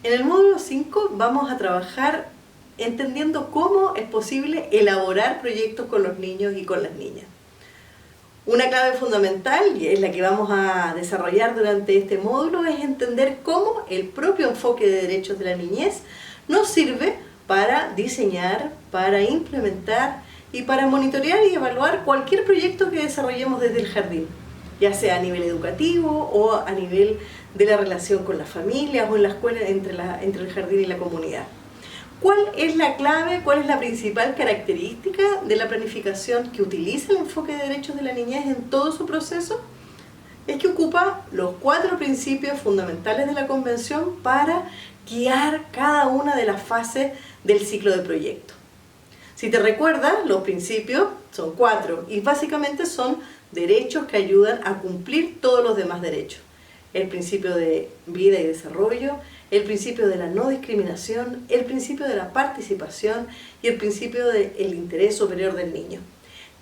En el módulo 5 vamos a trabajar entendiendo cómo es posible elaborar proyectos con los niños y con las niñas. Una clave fundamental, y es la que vamos a desarrollar durante este módulo, es entender cómo el propio enfoque de derechos de la niñez nos sirve para diseñar, para implementar y para monitorear y evaluar cualquier proyecto que desarrollemos desde el jardín, ya sea a nivel educativo o a nivel de la relación con las familias o en la escuela entre el jardín y la comunidad. ¿Cuál es la clave, cuál es la principal característica de la planificación que utiliza el enfoque de derechos de la niñez en todo su proceso? Es que ocupa los 4 principios fundamentales de la Convención para guiar cada una de las fases del ciclo de proyecto. Si te recuerdas, los principios son 4 y básicamente son derechos que ayudan a cumplir todos los demás derechos. El principio de vida y desarrollo, el principio de la no discriminación, el principio de la participación y el principio del interés superior del niño.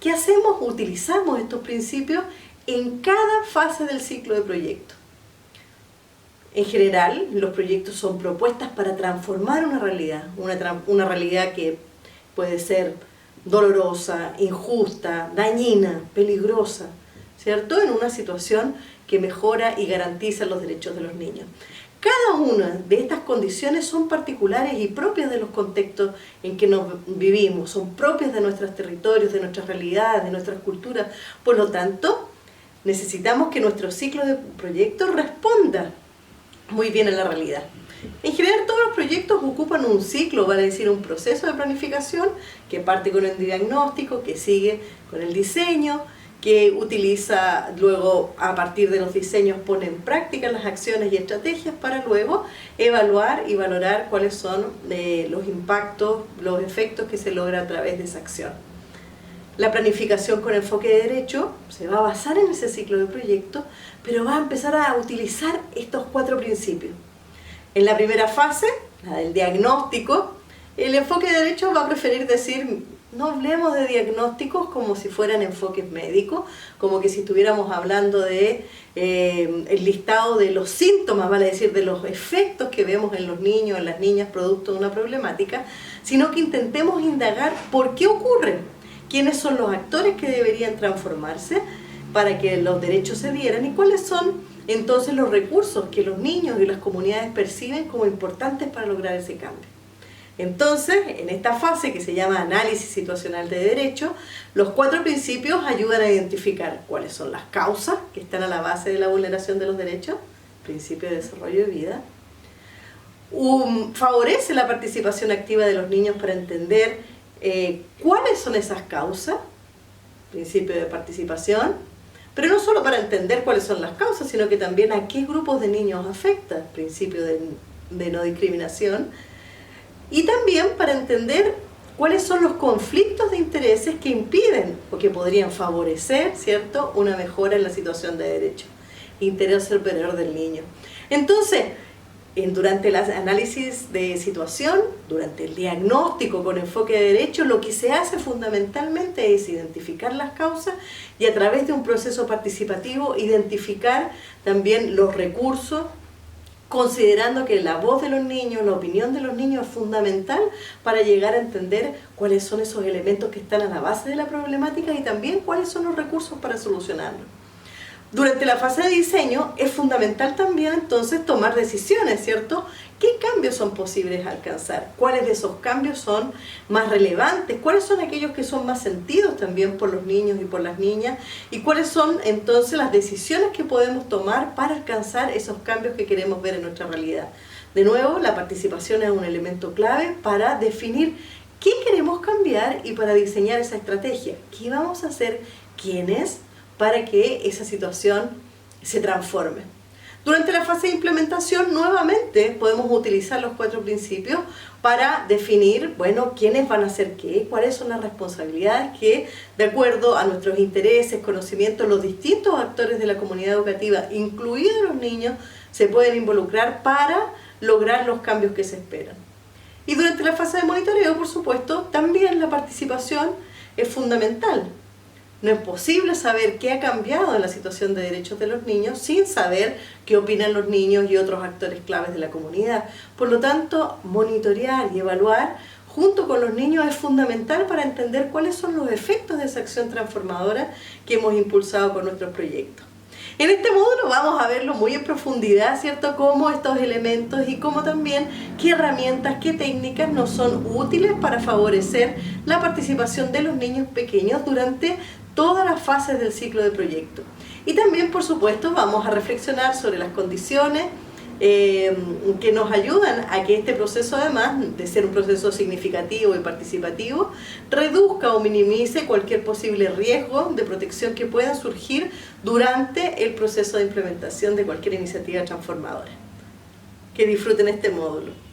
¿Qué hacemos? Utilizamos estos principios en cada fase del ciclo de proyecto. En general, los proyectos son propuestas para transformar una realidad que puede ser dolorosa, injusta, dañina, peligrosa, ¿cierto? En una situación que mejora y garantiza los derechos de los niños. Cada una de estas condiciones son particulares y propias de los contextos en que nos vivimos, son propias de nuestros territorios, de nuestras realidades, de nuestras culturas. Por lo tanto, necesitamos que nuestro ciclo de proyectos responda muy bien a la realidad. En general, todos los proyectos ocupan un ciclo, vale decir, un proceso de planificación que parte con el diagnóstico, que sigue con el diseño, que utiliza luego, a partir de los diseños, pone en práctica las acciones y estrategias para luego evaluar y valorar cuáles son los impactos, los efectos que se logra a través de esa acción. La planificación con enfoque de derecho se va a basar en ese ciclo de proyecto, pero va a empezar a utilizar estos 4 principios. En la primera fase, la del diagnóstico, el enfoque de derecho va a preferir decir: no hablemos de diagnósticos como si fueran enfoques médicos, como que si estuviéramos hablando de el listado de los síntomas, vale decir, de los efectos que vemos en los niños, en las niñas, producto de una problemática, sino que intentemos indagar por qué ocurre, quiénes son los actores que deberían transformarse para que los derechos se dieran y cuáles son entonces los recursos que los niños y las comunidades perciben como importantes para lograr ese cambio. Entonces, en esta fase que se llama análisis situacional de derecho, los 4 principios ayudan a identificar cuáles son las causas que están a la base de la vulneración de los derechos, principio de desarrollo de vida, favorece la participación activa de los niños para entender cuáles son esas causas, principio de participación, pero no solo para entender cuáles son las causas, sino que también a qué grupos de niños afecta, principio de no discriminación, y también para entender cuáles son los conflictos de intereses que impiden o que podrían favorecer, ¿cierto?, una mejora en la situación de derecho, interés superior del niño. Entonces, durante el análisis de situación, durante el diagnóstico con enfoque de derecho, lo que se hace fundamentalmente es identificar las causas y a través de un proceso participativo identificar también los recursos, considerando que la voz de los niños, la opinión de los niños es fundamental para llegar a entender cuáles son esos elementos que están a la base de la problemática y también cuáles son los recursos para solucionarlo. Durante la fase de diseño es fundamental también entonces tomar decisiones, ¿cierto? ¿Qué cambios son posibles alcanzar? ¿Cuáles de esos cambios son más relevantes? ¿Cuáles son aquellos que son más sentidos también por los niños y por las niñas? ¿Y cuáles son entonces las decisiones que podemos tomar para alcanzar esos cambios que queremos ver en nuestra realidad? De nuevo, la participación es un elemento clave para definir qué queremos cambiar y para diseñar esa estrategia. ¿Qué vamos a hacer? ¿Quiénes? Para que esa situación se transforme. Durante la fase de implementación, nuevamente podemos utilizar los 4 principios para definir, bueno, quiénes van a hacer qué, cuáles son las responsabilidades que, de acuerdo a nuestros intereses, conocimientos, los distintos actores de la comunidad educativa, incluidos los niños, se pueden involucrar para lograr los cambios que se esperan. Y durante la fase de monitoreo, por supuesto, también la participación es fundamental. No es posible saber qué ha cambiado en la situación de derechos de los niños sin saber qué opinan los niños y otros actores claves de la comunidad. Por lo tanto, monitorear y evaluar junto con los niños es fundamental para entender cuáles son los efectos de esa acción transformadora que hemos impulsado con nuestros proyectos. En este módulo vamos a verlo muy en profundidad, ¿cierto? Cómo estos elementos y cómo también qué herramientas, qué técnicas nos son útiles para favorecer la participación de los niños pequeños durante todas las fases del ciclo de proyecto. Y también, por supuesto, vamos a reflexionar sobre las condiciones que nos ayudan a que este proceso, además de ser un proceso significativo y participativo, reduzca o minimice cualquier posible riesgo de protección que pueda surgir durante el proceso de implementación de cualquier iniciativa transformadora. Que disfruten este módulo.